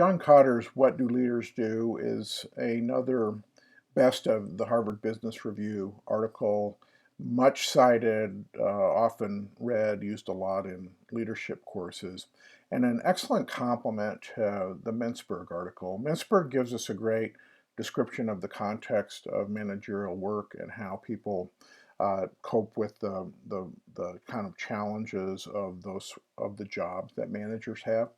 John Kotter's What Do Leaders Do is another best of the Harvard Business Review article, much cited, often read, used a lot in leadership courses, and an excellent complement to the Mintzberg article. Mintzberg gives us a great description of the context of managerial work and how people cope with the kind of challenges of the jobs that managers have.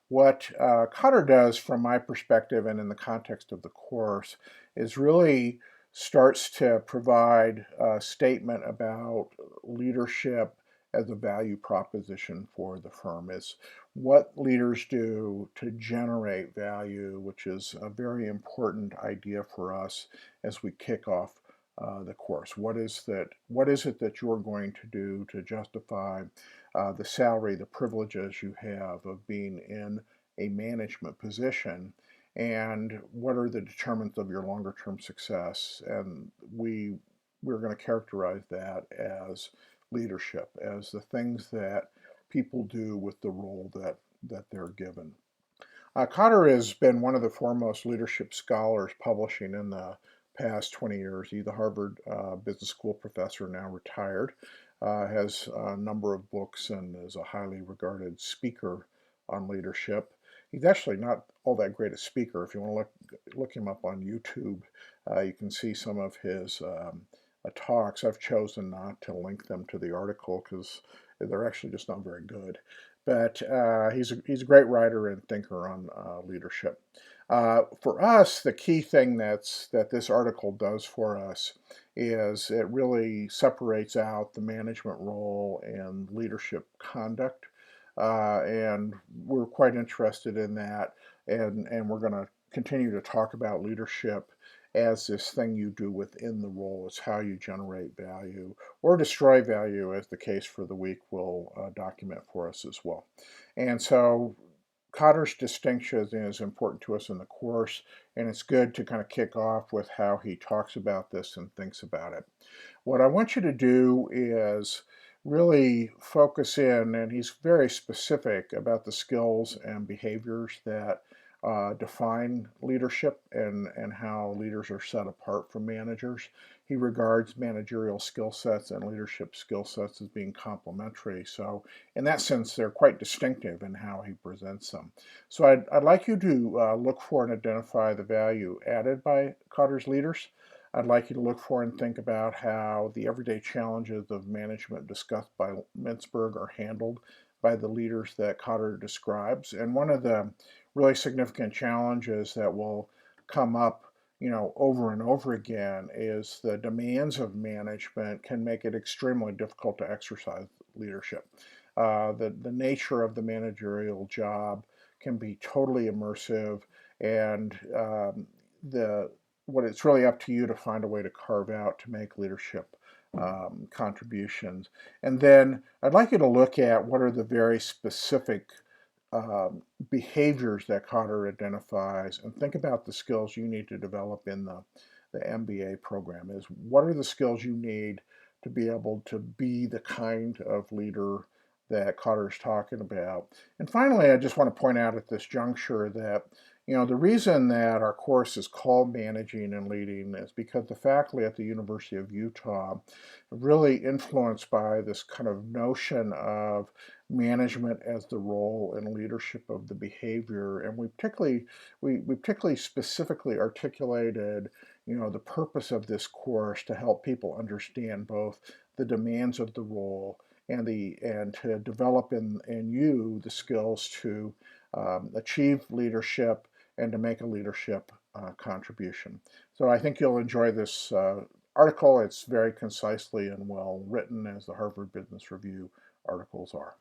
What Kotter does, from my perspective and in the context of the course, is really starts to provide a statement about leadership as a value proposition for the firm. Is what leaders do to generate value, which is a very important idea for us as we kick off the course. What is that? What is it that you're going to do to justify the salary, the privileges you have of being in a management position, and what are the determinants of your longer term success? And we're going to characterize that as leadership, as the things that people do with the role that they're given. Kotter has been one of the foremost leadership scholars publishing in the past 20 years. He's a Harvard Business School professor, now retired, has a number of books, and is a highly regarded speaker on leadership. He's actually not all that great a speaker. If you want to look him up on YouTube, you can see some of his talks. I've chosen not to link them to the article because they're actually just not very good. But he's a great writer and thinker on leadership. For us, the key thing that this article does for us is it really separates out the management role and leadership conduct. And we're quite interested in that. And we're going to continue to talk about leadership as this thing you do within the role. It's how you generate value or destroy value, as the case for the week will document for us as well. And so Cotter's distinction is important to us in the course, and it's good to kind of kick off with how he talks about this and thinks about it. What I want you to do is really focus in, and he's very specific about the skills and behaviors that define leadership and how leaders are set apart from managers. He regards managerial skill sets and leadership skill sets as being complementary. So in that sense, they're quite distinctive in how he presents them. So I'd like you to look for and identify the value added by Kotter's leaders. I'd like you to look for and think about how the everyday challenges of management discussed by Mintzberg are handled by the leaders that Kotter describes. And one of the really significant challenges that will come up, over and over again is the demands of management can make it extremely difficult to exercise leadership. The nature of the managerial job can be totally immersive, and the what it's really up to you to find a way to carve out to make leadership contributions. And then I'd like you to look at what are the very specific behaviors that Kotter identifies, and think about the skills you need to develop in the MBA program. Is what are the skills you need to be able to be the kind of leader that Kotter's talking about. And finally, I just want to point out at this juncture that the reason that our course is called Managing and Leading is because the faculty at the University of Utah are really influenced by this kind of notion of management as the role and leadership of the behavior. And we particularly specifically articulated, the purpose of this course to help people understand both the demands of the role and to develop in you the skills to achieve leadership and to make a leadership contribution. So I think you'll enjoy this article. It's very concisely and well written, as the Harvard Business Review articles are.